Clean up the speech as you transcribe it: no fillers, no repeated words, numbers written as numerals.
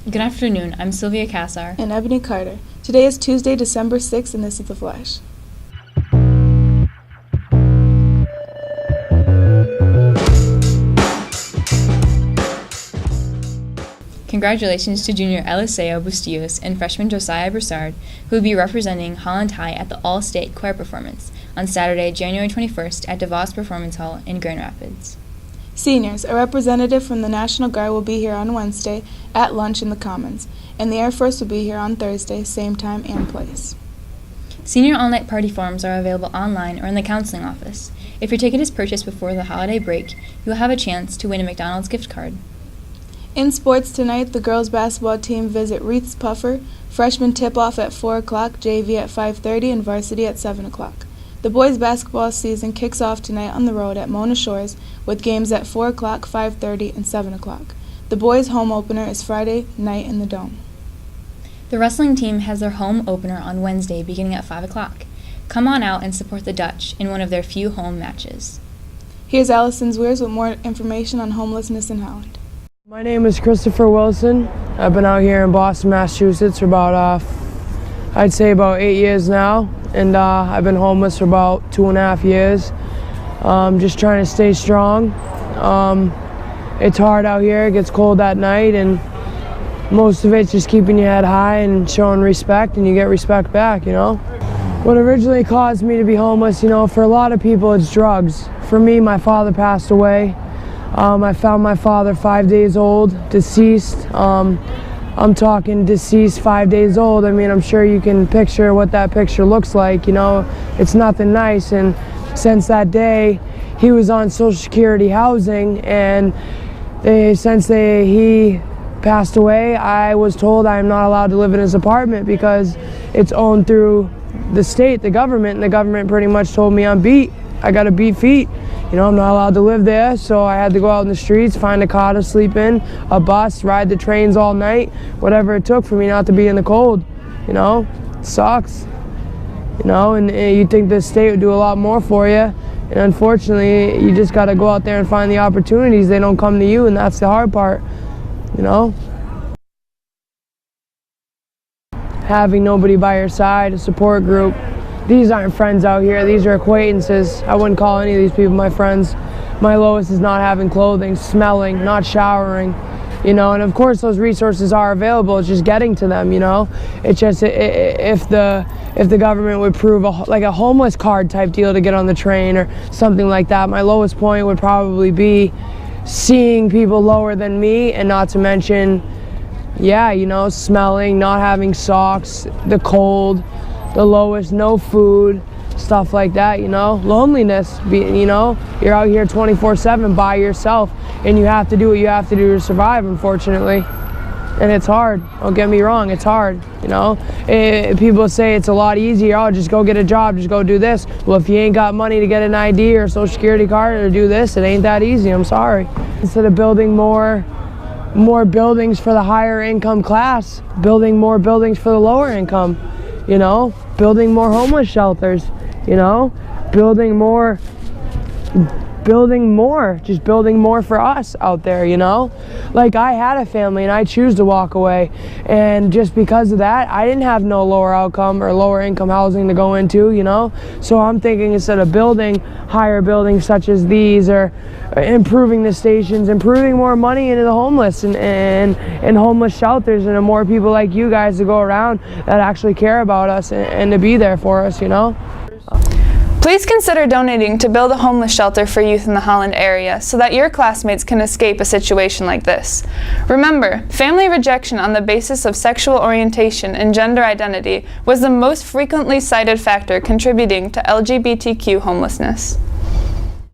Good afternoon. I'm Sylvia Cassar. And Ebony Carter. Today is Tuesday, December 6th, and this is The Flash. Congratulations to junior Eliseo Bustillos and freshman Josiah Broussard, who will be representing Holland High at the All-State Choir Performance on Saturday, January 21st at DeVos Performance Hall in Grand Rapids. Seniors, a representative from the National Guard will be here on Wednesday at lunch in the Commons, and the Air Force will be here on Thursday, same time and place. Senior all-night party forms are available online or in the counseling office. If your ticket is purchased before the holiday break, you will have a chance to win a McDonald's gift card. In sports tonight, the girls' basketball team visit Reeth's Puffer, freshman tip-off at 4 o'clock, JV at 5:30, and varsity at 7 o'clock. The boys' basketball season kicks off tonight on the road at Mona Shores with games at 4 o'clock, 5:30, and 7 o'clock. The boys' home opener is Friday night in the Dome. The wrestling team has their home opener on Wednesday beginning at 5 o'clock. Come on out and support the Dutch in one of their few home matches. Here's Allison Zweers with more information on homelessness in Holland. My name is Christopher Wilson. I've been out here in Boston, Massachusetts for about, I'd say about 8 years now. And I've been homeless for about 2.5 years. Just trying to stay strong. It's hard out here, it gets cold at night, and most of it's just keeping your head high and showing respect, and you get respect back, you know? What originally caused me to be homeless, you know, for a lot of people it's drugs. For me, my father passed away. I found my father 5 days old, deceased. I'm talking deceased 5 days old. I mean, I'm sure you can picture what that picture looks like, you know. It's nothing nice, and since that day, he was on Social Security housing, and since he passed away, I was told I am not allowed to live in his apartment because it's owned through the state, the government, and the government pretty much told me I'm beat. I got a beat feet. You know, I'm not allowed to live there, so I had to go out in the streets, find a car to sleep in, a bus, ride the trains all night, whatever it took for me not to be in the cold. You know, it sucks. You know, and you'd think the state would do a lot more for you, and unfortunately, you just got to go out there and find the opportunities. They don't come to you, and that's the hard part, you know. Having nobody by your side, a support group. These aren't friends out here, these are acquaintances. I wouldn't call any of these people my friends. My lowest is not having clothing, smelling, not showering, you know, and of course those resources are available, it's just getting to them, you know. It's just, if the government would prove like a homeless card type deal to get on the train or something like that, my lowest point would probably be seeing people lower than me, and not to mention, yeah, you know, smelling, not having socks, the cold, the lowest, no food, stuff like that, you know. Loneliness, you know, you're out here 24/7 by yourself, and you have to do what you have to do to survive, unfortunately. And it's hard, don't get me wrong, it's hard, you know. People say it's a lot easier, oh, just go get a job, just go do this. Well, if you ain't got money to get an ID or a Social Security card or do this, it ain't that easy, I'm sorry. Instead of building more buildings for the higher income class, building more buildings for the lower income, you know, building more homeless shelters, you know, building more, just building more for us out there, you know. Like, I had a family and I choose to walk away, and just because of that, I didn't have no lower outcome or lower income housing to go into, you know. So I'm thinking, instead of building higher buildings such as these, or improving the stations, improving more money into the homeless and homeless shelters, and more people like you guys to go around that actually care about us and to be there for us, you know. Please consider donating to build a homeless shelter for youth in the Holland area so that your classmates can escape a situation like this. Remember, family rejection on the basis of sexual orientation and gender identity was the most frequently cited factor contributing to LGBTQ homelessness.